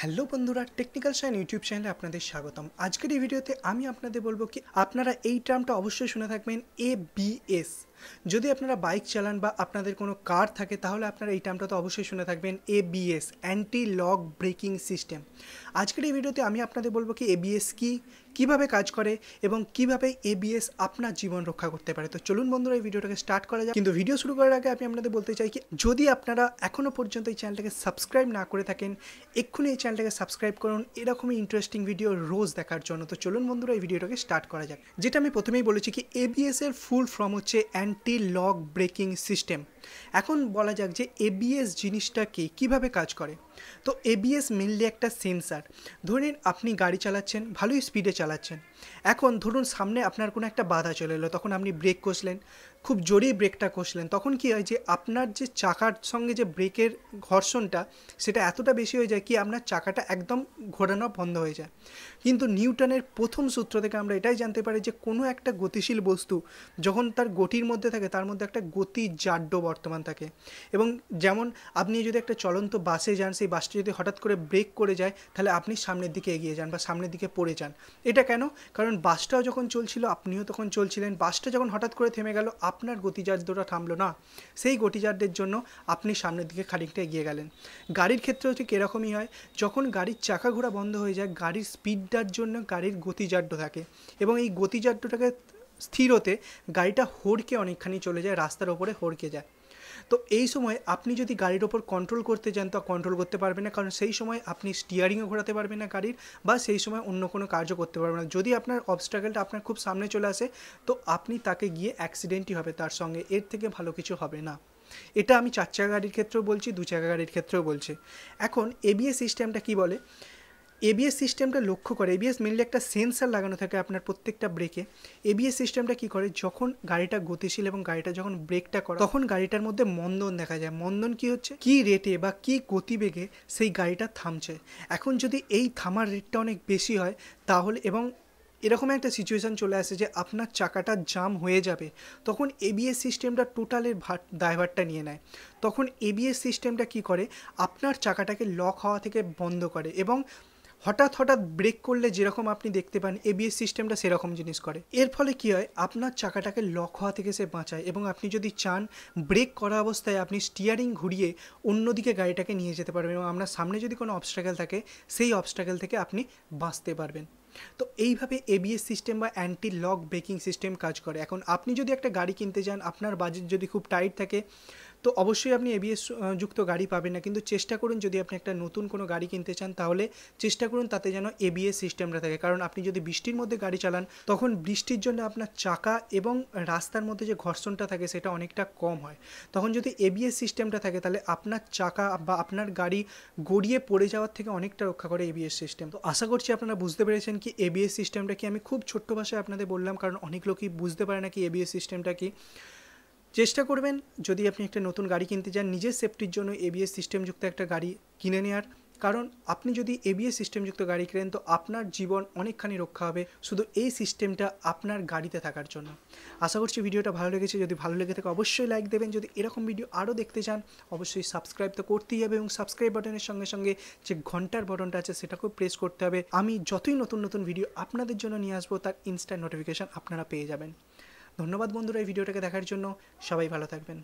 Hello বন্ধুরা, technical shine YouTube চ্যানেলে আপনাদের স্বাগতম। আজকের এই ভিডিওতে আমি আপনাদের বলবো কি আপনারা এই টার্মটা অবশ্যই শুনে থাকবেন, এবিএস। যদি আপনারা বাইক চালান বা আপনাদের কোনো কার থাকে তাহলে আপনারা এই টার্মটা তো অবশ্যই শুনে থাকবেন, ABS, anti lock braking system. আজকের এই ভিডিওতে আমি আপনাদের বলবো কি এবিএস কি, কিভাবে কাজ করে এবং কিভাবে এবিএস আপনার জীবন রক্ষা করতে পারে। তো চলুন বন্ধুরা, এই ভিডিওটাকে স্টার্ট করা যাক। কিন্তু ভিডিও শুরু করার আগে আমি আপনাদের বলতে চাই কি, যদি আপনারা এখনও পর্যন্ত এই চ্যানেলটাকে সাবস্ক্রাইব না করে থাকেন, এক্ষুনি এই চ্যানেলটাকে সাবস্ক্রাইব করুন এরকমই ইন্টারেস্টিং ভিডিও রোজ দেখার জন্য। তো চলুন বন্ধুরা, এই ভিডিওটাকে স্টার্ট করা যাক। যেটা আমি প্রথমেই বলেছি কি এবিএস এর ফুল ফর্ম হচ্ছে অ্যান্টি লক ব্রেকিং সিস্টেম। এখন বলা যাক যে এবিএস জিনিসটা কি, কীভাবে কাজ করে। তো এবিএস মেনলি একটা সেন্সার। ধরুন আপনি গাড়ি চালাচ্ছেন, ভালোই স্পিডে চালাচ্ছেন, এখন ধরুন সামনে আপনার কোনো একটা বাধা চলে এলো, তখন আপনি ব্রেক কষলেন, খুব জোরেই ব্রেকটা কষলেন, তখন কী হয় যে আপনার যে চাকার সঙ্গে যে ব্রেকের ঘর্ষণটা সেটা এতটা বেশি হয়ে যায় কি আপনার চাকাটা একদম ঘোরানো বন্ধ হয়ে যায়। কিন্তু নিউটনের প্রথম সূত্র থেকে আমরা এটাই জানতে পারি যে কোনো একটা গতিশীল বস্তু যখন তার গতির মধ্যে থাকে তার মধ্যে একটা গতিজাড্য বর্তমান থাকে। এবং যেমন আপনি যদি একটা চলন্ত বাসে যান, সেই বাসটি যদি হঠাৎ করে ব্রেক করে যায় তাহলে আপনি সামনের দিকে এগিয়ে যান বা সামনের দিকে পড়ে যান। এটা কেন? কারণ বাসটাও যখন চলছিল আপনিও তখন চলছিলেন, বাসটা যখন হঠাৎ করে থেমে গেল আপনার গতিজাড্যটা থামলো না, সেই গতিজাড্যের জন্য আপনি সামনের দিকে খানিকটা এগিয়ে গেলেন। গাড়ির ক্ষেত্রেও ঠিক এরকমই হয়, যখন গাড়ির চাকা ঘোরা বন্ধ হয়ে যায় গাড়ির স্পিডটার জন্য গাড়ির গতিজাড্য থাকে এবং এই গতিজাড্যটাকে স্থির হতে গাড়িটা হড়কে অনেকখানি চলে যায়, রাস্তার ওপরে হড়কে যায়। তো এই সময় আপনি যদি গাড়ির ওপর কন্ট্রোল করতে চান তো কন্ট্রোল করতে পারবেন না, কারণ সেই সময় আপনি স্টিয়ারিংও ঘোরাতে পারবেন না গাড়ির, বা সেই সময় অন্য কোনো কার্য করতে পারবেন না। যদি আপনার অবস্ট্রাগলটা আপনার খুব সামনে চলে আসে তো আপনি তাকে গিয়ে অ্যাক্সিডেন্টই হবে তার সঙ্গে, এর থেকে ভালো কিছু হবে না। এটা আমি 4 চাকা গাড়ির ক্ষেত্রেও বলছি, 2 চাকা গাড়ির ক্ষেত্রেও বলছি। এখন এবিএস সিস্টেমটা কি বলে, এবিএস সিস্টেমটা লক্ষ্য করে, এবিএস মেনলি একটা সেন্সার লাগানো থাকে আপনার প্রত্যেকটা ব্রেকে। এবিএস সিস্টেমটা কি করে, যখন গাড়িটা গতিশীল এবং গাড়িটা যখন ব্রেকটা করে তখন গাড়িটার মধ্যে মন্দন দেখা যায়। মন্দন কি হচ্ছে, কি রেটে বা কি গতিবেগে সেই গাড়িটা থামছে। এখন যদি এই থামার রেটটা অনেক বেশি হয় তাহলে, এবং এরকম একটা সিচুয়েশান চলে আসে যে আপনার চাকাটা জাম হয়ে যাবে, তখন এবিএস সিস্টেমটা টোটালের দায়ভারটা নিয়ে নেয়। তখন এবিএস সিস্টেমটা কি করে, আপনার চাকাটাকে লক হওয়া থেকে বন্ধ করে এবং হঠাৎ হঠাৎ ব্রেক করলে যেরকম আপনি দেখতে পান এবিএস সিস্টেমটা সেরকম জিনিস করে। এর ফলে কী হয়, আপনার চাকাটাকে লক হওয়া থেকে সে বাঁচায় এবং আপনি যদি চান ব্রেক করা অবস্থায় আপনি স্টিয়ারিং ঘুরিয়ে অন্যদিকে গাড়িটাকে নিয়ে যেতে পারবেন এবং আপনার সামনে যদি কোনো অবস্ট্রাগল থাকে সেই অবস্ট্রাগল থেকে আপনি বাঁচতে পারবেন। তো এইভাবে এবিএস সিস্টেম বা অ্যান্টি লক ব্রেকিং সিস্টেম কাজ করে। এখন আপনি যদি একটা গাড়ি কিনতে যান, আপনার বাজেট যদি খুব টাইট থাকে তো অবশ্যই আপনি এবিএস যুক্ত গাড়ি পাবেন না, কিন্তু চেষ্টা করুন যদি আপনি একটা নতুন কোনো গাড়ি কিনতে চান তাহলে চেষ্টা করুন তাতে যেন এবিএস সিস্টেমটা থাকে। কারণ আপনি যদি বৃষ্টির মধ্যে গাড়ি চালান তখন বৃষ্টির জন্য আপনার চাকা এবং রাস্তার মধ্যে যে ঘর্ষণটা থাকে সেটা অনেকটা কম হয়। তখন যদি এবিএস সিস্টেমটা থাকে তাহলে আপনার চাকা বা আপনার গাড়ি গড়িয়ে পড়ে যাওয়ার থেকে অনেকটা রক্ষা করে এবিএস সিস্টেম। তো আশা করছি আপনারা বুঝতে পেরেছেন কি এবিএস সিস্টেমটা কি। আমি খুব ছোট্ট ভাষায় আপনাদের বললাম কারণ অনেক লোকই বুঝতে পারে না কি এবিএস সিস্টেমটা কি। চেষ্টা করবেন যদি আপনি একটা নতুন গাড়ি কিনতে চান নিজের সেফটির জন্য এবিএস সিস্টেমযুক্ত একটা গাড়ি কিনে নেওয়ার, কারণ আপনি যদি এবিএস সিস্টেমযুক্ত গাড়ি কেনেন তো আপনার জীবন অনেকখানি রক্ষা হবে শুধু এই সিস্টেমটা আপনার গাড়িতে থাকার জন্য। আশা করছি ভিডিওটা ভালো লেগেছে, যদি ভালো লেগে থাকে অবশ্যই লাইক দেবেন, যদি এরকম ভিডিও আরও দেখতে চান অবশ্যই সাবস্ক্রাইব তো করতেই হবে এবং সাবস্ক্রাইব বাটনের সঙ্গে সঙ্গে যে ঘন্টার বাটনটা আছে সেটাকেও প্রেস করতে হবে। আমি যতই নতুন নতুন ভিডিও আপনাদের জন্য নিয়ে আসবো তার ইনস্ট্যান্ট নোটিফিকেশান আপনারা পেয়ে যাবেন। ধন্যবাদ বন্ধুরা এই ভিডিওটাকে দেখার জন্য, সবাই ভালো থাকবেন।